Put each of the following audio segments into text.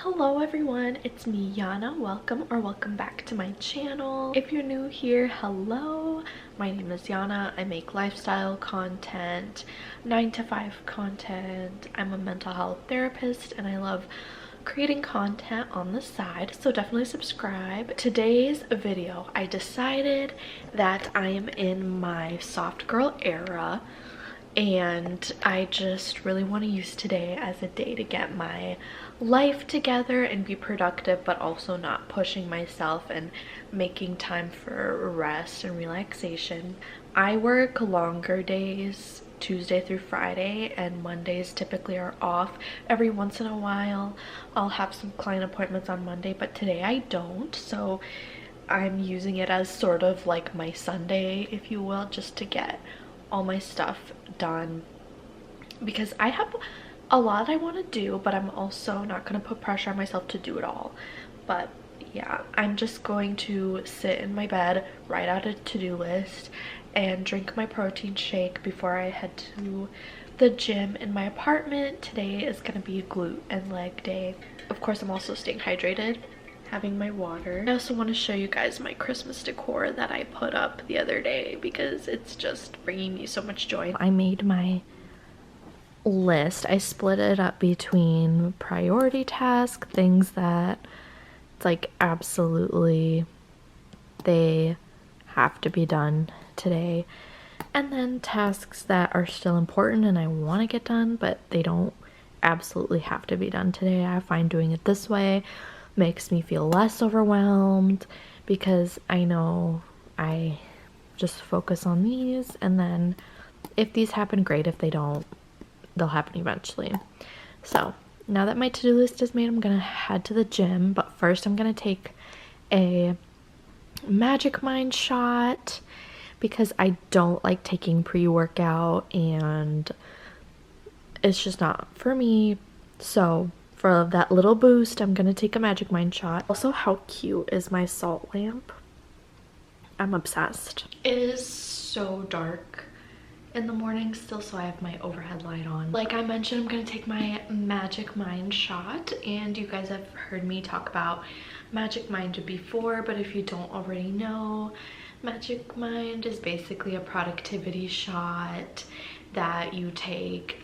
Hello everyone, it's me Yana. Welcome back to my channel. If you're new here, hello. My name is Yana. I make lifestyle content, 9 to 5 content. I'm a mental health therapist and I love creating content on the side, so definitely subscribe. Today's video, I decided that I am in my soft girl era and I just really want to use today as a day to get my life together and be productive, but also not pushing myself and making time for rest and relaxation. I work longer days, Tuesday through Friday, and Mondays typically are off. Every once in a while I'll have some client appointments on Monday, but today I don't, so I'm using it as sort of like my Sunday, if you will, just to get all my stuff done, because I have a lot I want to do, but I'm also not going to put pressure on myself to do it all. But yeah, I'm just going to sit in my bed, write out a to-do list, and drink my protein shake before I head to the gym in my apartment. Today is going to be a glute and leg day. Of course, I'm also staying hydrated, having my water. I also want to show you guys my Christmas decor that I put up the other day because it's just bringing me so much joy. I made my list. I split it up between priority task, things that it's like absolutely they have to be done today, and then tasks that are still important and I want to get done but they don't absolutely have to be done today. I find doing it this way makes me feel less overwhelmed because I know I just focus on these, and then if these happen, great. If they don't, they'll happen eventually. So now that my to-do list is made, I'm gonna head to the gym, but first I'm gonna take a Magic Mind shot because I don't like taking pre-workout and it's just not for me. So for that little boost, I'm gonna take a Magic Mind shot. Also, how cute is my salt lamp? I'm obsessed. It is so dark in the morning still, so I have my overhead light on. Like I mentioned, I'm gonna take my Magic Mind shot, and you guys have heard me talk about Magic Mind before, but if you don't already know, Magic Mind is basically a productivity shot that you take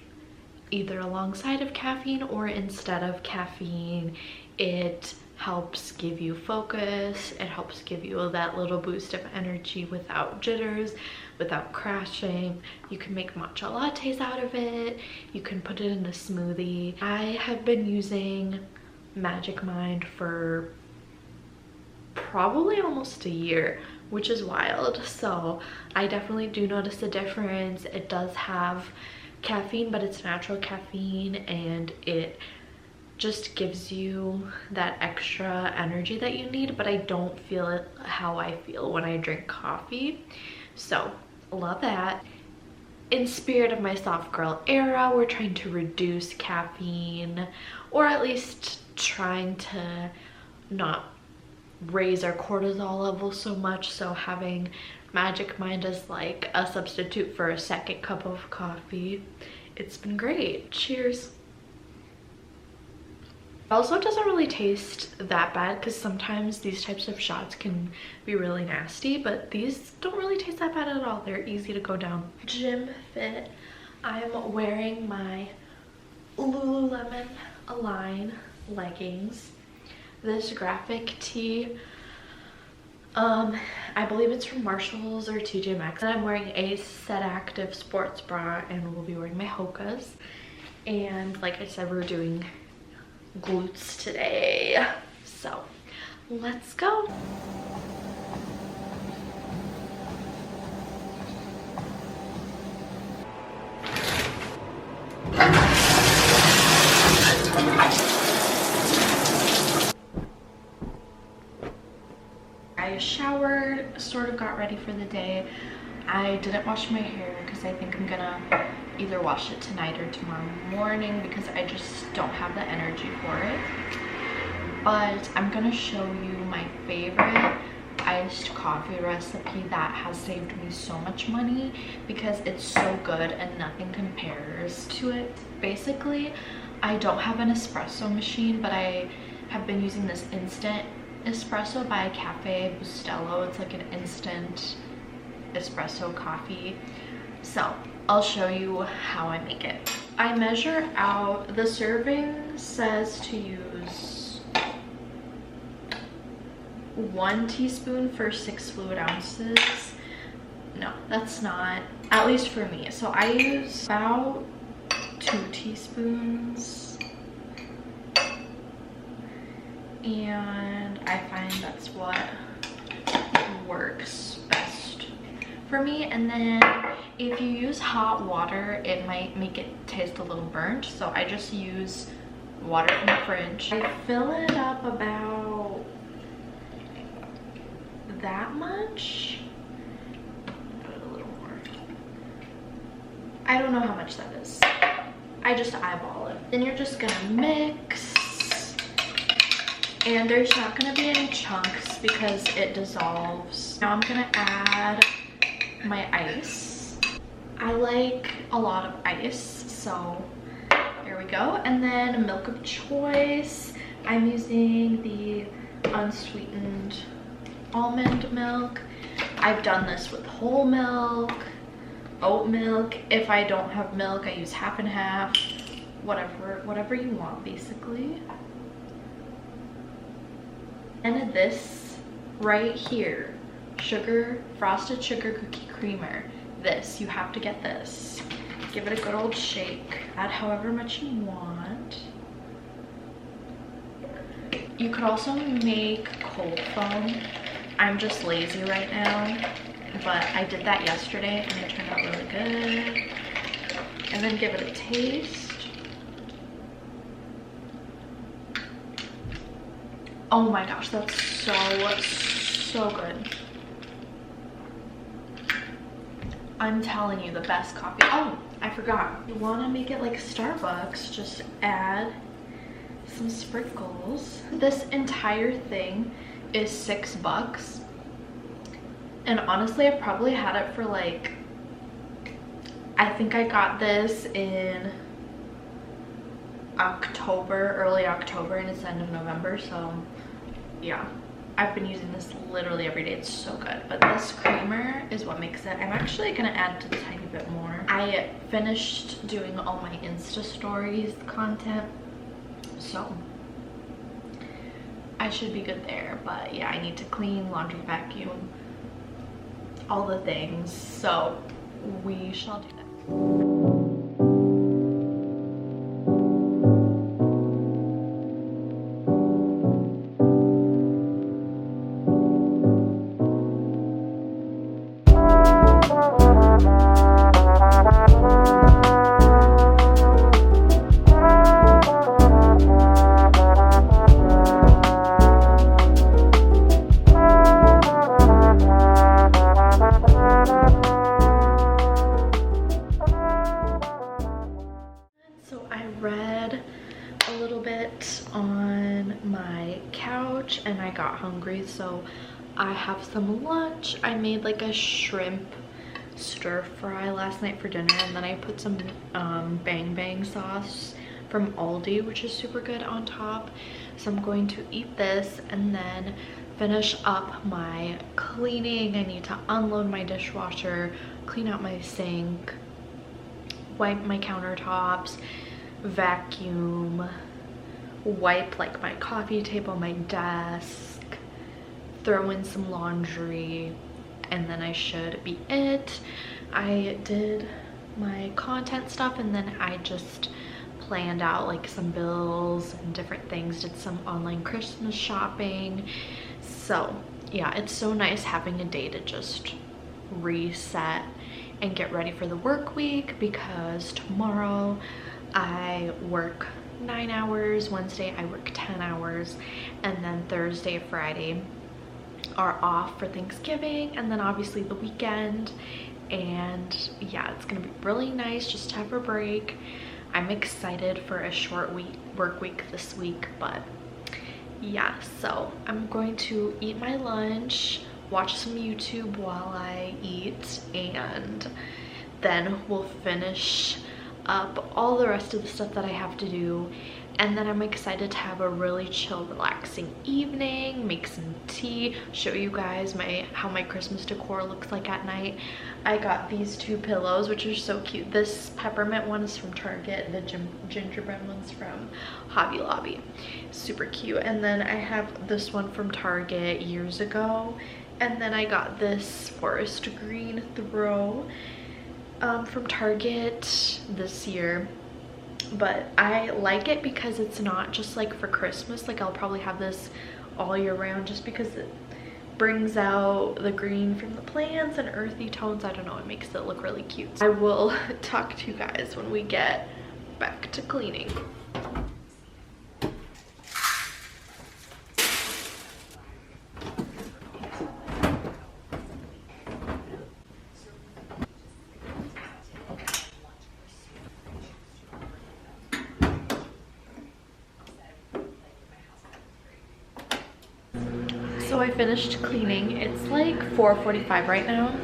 either alongside of caffeine or instead of caffeine. It helps give you focus, it helps give you that little boost of energy without jitters, without crashing. You can make matcha lattes out of it, you can put it in a smoothie. I have been using Magic Mind for probably almost a year, which is wild. So I definitely do notice a difference. It does have caffeine, but it's natural caffeine, and it just gives you that extra energy that you need, but I don't feel it how I feel when I drink coffee. So love that. In spirit of my soft girl era, we're trying to reduce caffeine, or at least trying to not raise our cortisol levels so much, so having Magic Mind as like a substitute for a second cup of coffee, it's been great. Cheers. It also doesn't really taste that bad because sometimes these types of shots can be really nasty, but these don't really taste that bad at all. They're easy to go down. Gym fit. I'm wearing my Lululemon Align leggings, this graphic tee, I believe it's from Marshalls or TJ Maxx, and I'm wearing a Set Active sports bra, and we'll be wearing my Hokas. And like I said, we're doing glutes today, so let's go. I showered, sort of got ready for the day. I didn't wash my hair because I think I'm gonna either wash it tonight or tomorrow morning because I just don't have the energy for it. But I'm gonna show you my favorite iced coffee recipe that has saved me so much money because it's so good and nothing compares to it. Basically, I don't have an espresso machine, but I have been using this instant espresso by Cafe Bustelo. It's like an instant espresso coffee. So I'll show you how I make it. I measure out, the serving says to use 1 teaspoon for 6 fluid ounces. No, that's not, at least for me. So I use about 2 teaspoons. And I find that's what works best for me. And then if you use hot water, it might make it taste a little burnt. So I just use water from the fridge. I fill it up about that much. Put a little more. I don't know how much that is. I just eyeball it. Then you're just gonna mix. And there's not gonna be any chunks because it dissolves. Now I'm gonna add my ice. I like a lot of ice, so there we go. And then milk of choice. I'm using the unsweetened almond milk. I've done this with whole milk, oat milk. If I don't have milk, I use half and half. Whatever you want, basically. And this right here, frosted sugar cookie creamer. This, you have to get this. Give it a good old shake. Add however much you want. You could also make cold foam. I'm just lazy right now, but I did that yesterday and it turned out really good. And then give it a taste. Oh my gosh, that's so good. I'm telling you, the best coffee. Oh, I forgot. You want to make it like Starbucks, just add some sprinkles. This entire thing is $6. And honestly, I probably had it for like, I think I got this in October, early October, and it's the end of November, so yeah, I've been using this literally every day. It's so good. But this creamer is what makes it. I'm actually gonna add just a tiny bit more. I finished doing all my Insta stories content, so I should be good there. But yeah, I need to clean, laundry, vacuum, all the things, so we shall do that. And I got hungry, so I have some lunch. I made like a shrimp stir fry last night for dinner, and then I put some bang bang sauce from Aldi, which is super good, on top. So I'm going to eat this and then finish up my cleaning. I need to unload my dishwasher, clean out my sink, wipe my countertops, vacuum, wipe like my coffee table, my desk, throw in some laundry, and then I should be it. I did my content stuff, and then I just planned out like some bills and different things, did some online Christmas shopping. So yeah, it's so nice having a day to just reset and get ready for the work week, because tomorrow I work 9 hours, Wednesday I work 10 hours, and then Thursday, Friday are off for Thanksgiving, and then obviously the weekend. And yeah, it's gonna be really nice just to have a break. I'm excited for a short work week this week. But yeah, so I'm going to eat my lunch, watch some YouTube while I eat, and then we'll finish up all the rest of the stuff that I have to do. And then I'm excited to have a really chill, relaxing evening, make some tea, show you guys how my Christmas decor looks like at night. I got these 2 pillows, which are so cute. This peppermint one is from Target, the gingerbread one's from Hobby Lobby. Super cute. And then I have this one from Target years ago. And then I got this forest green throw from Target this year. But I like it because it's not just like for Christmas. Like I'll probably have this all year round just because it brings out the green from the plants and earthy tones. I don't know, it makes it look really cute. I will talk to you guys when we get back to cleaning. So I finished cleaning. It's like 4:45 right now.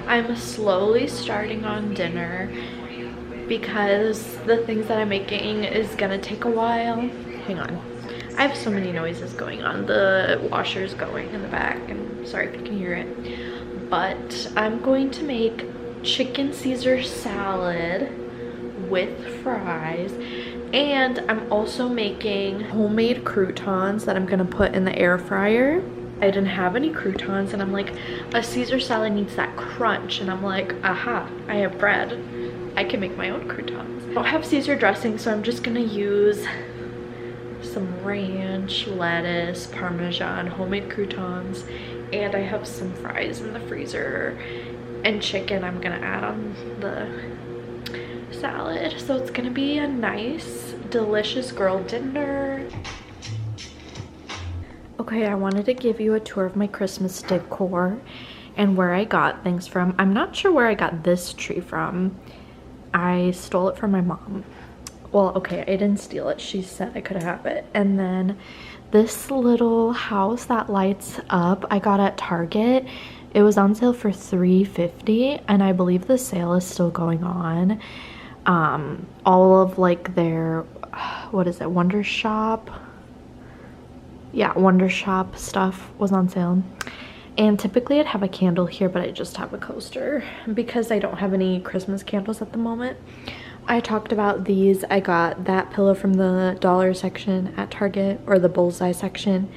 I'm slowly starting on dinner because the things that I'm making is gonna take a while. Hang on. I have so many noises going on. The washer's going in the back, and sorry if you can hear it. But I'm going to make chicken Caesar salad with fries. And I'm also making homemade croutons that I'm gonna put in the air fryer. I didn't have any croutons and I'm like, a Caesar salad needs that crunch, and I'm like, aha, I have bread. I can make my own croutons. I don't have Caesar dressing, so I'm just gonna use some ranch, lettuce, Parmesan, homemade croutons, and I have some fries in the freezer and chicken I'm gonna add on the salad. So it's gonna be a nice, delicious girl dinner. Okay, I wanted to give you a tour of my Christmas decor and where I got things from. I'm not sure where I got this tree from. I stole it from my mom. Well, okay, I didn't steal it. She said I could have it. And then this little house that lights up, I got at Target. It was on sale for $3.50, and I believe the sale is still going on. All of like their, what is it, Wonder Shop? Yeah, Wonder Shop stuff was on sale. And typically I'd have a candle here, but I just have a coaster because I don't have any Christmas candles at the moment. I talked about these. I got that pillow from the dollar section at Target, or the bullseye section.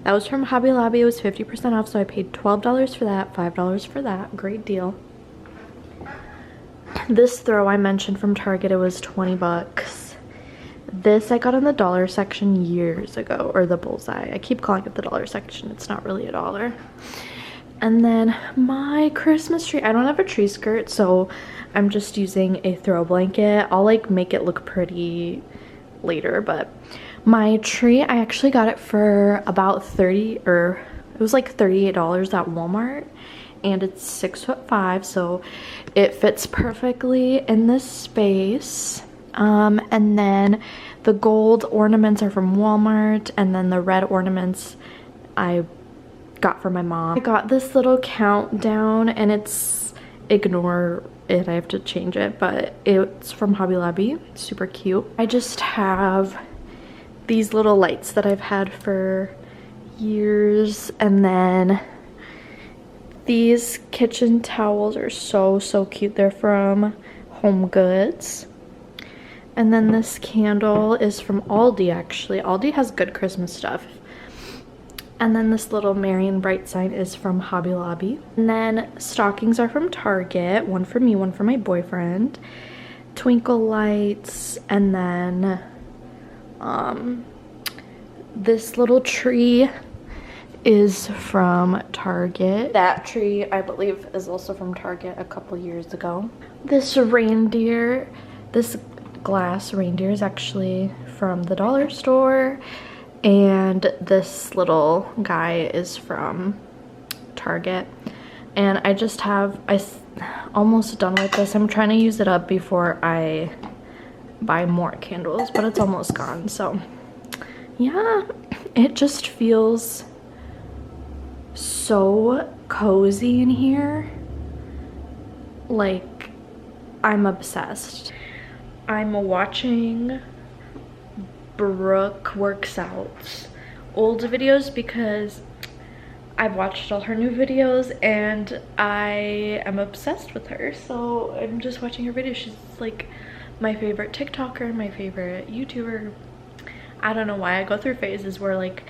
That was from Hobby Lobby. It was 50% off, so I paid $12 for that, $5 for that. Great deal. This throw I mentioned from Target, it was 20 bucks. This I got in the dollar section years ago, or the bullseye. I keep calling it the dollar section. It's not really $1. And then my Christmas tree, I don't have a tree skirt, so I'm just using a throw blanket. I'll like make it look pretty later, but my tree, I actually got it for about $38 at Walmart, and it's 6'5", so it fits perfectly in this space. And then the gold ornaments are from Walmart, and then the red ornaments I got from my mom. I got this little countdown, and it's, ignore it, I have to change it, but it's from Hobby Lobby. Super cute. I just have these little lights that I've had for years, and then these kitchen towels are so cute. They're from Home Goods. And then this candle is from Aldi, actually. Aldi has good Christmas stuff. And then this little Merry and Bright sign is from Hobby Lobby. And then stockings are from Target. One for me, one for my boyfriend. Twinkle lights. And then this little tree is from Target. That tree, I believe, is also from Target a couple years ago. This reindeer, this glass reindeer is actually from the dollar store, and this little guy is from Target. And I just have, almost done with this. I'm trying to use it up before I buy more candles, but it's almost gone. So yeah, it just feels so cozy in here. Like, I'm obsessed. I'm watching Brooke Works Out's old videos because I've watched all her new videos and I am obsessed with her. So I'm just watching her videos. She's like my favorite TikToker, my favorite YouTuber. I don't know why. I go through phases where like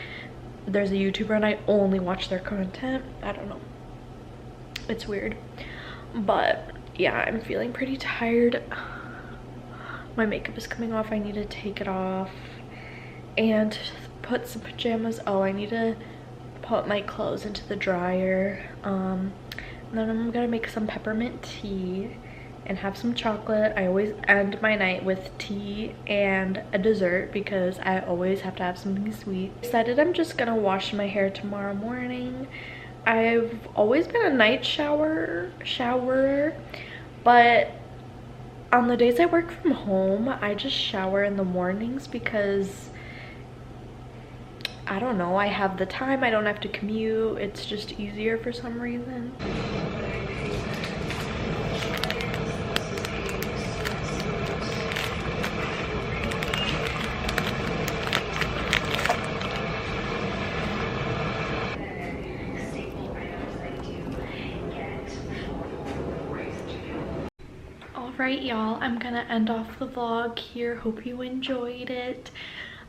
there's a YouTuber and I only watch their content. I don't know. It's weird. But yeah, I'm feeling pretty tired. My makeup is coming off. I need to take it off and put some pajamas. Oh, I need to put my clothes into the dryer. And then I'm gonna make some peppermint tea and have some chocolate. I always end my night with tea and a dessert because I always have to have something sweet. I decided I'm just gonna wash my hair tomorrow morning. I've always been a night showerer, but on the days I work from home, I just shower in the mornings because I don't know, I have the time, I don't have to commute. It's just easier for some reason. Alright y'all, I'm gonna end off the vlog here. Hope you enjoyed it.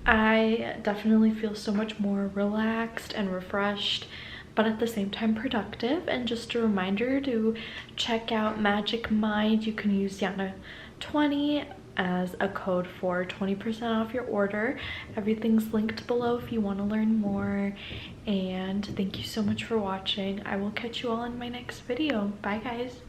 I definitely feel so much more relaxed and refreshed, but at the same time productive. And just a reminder to check out Magic Mind. You can use Yana20 as a code for 20% off your order. Everything's linked below if you want to learn more. And thank you so much for watching. I will catch you all in my next video. Bye guys.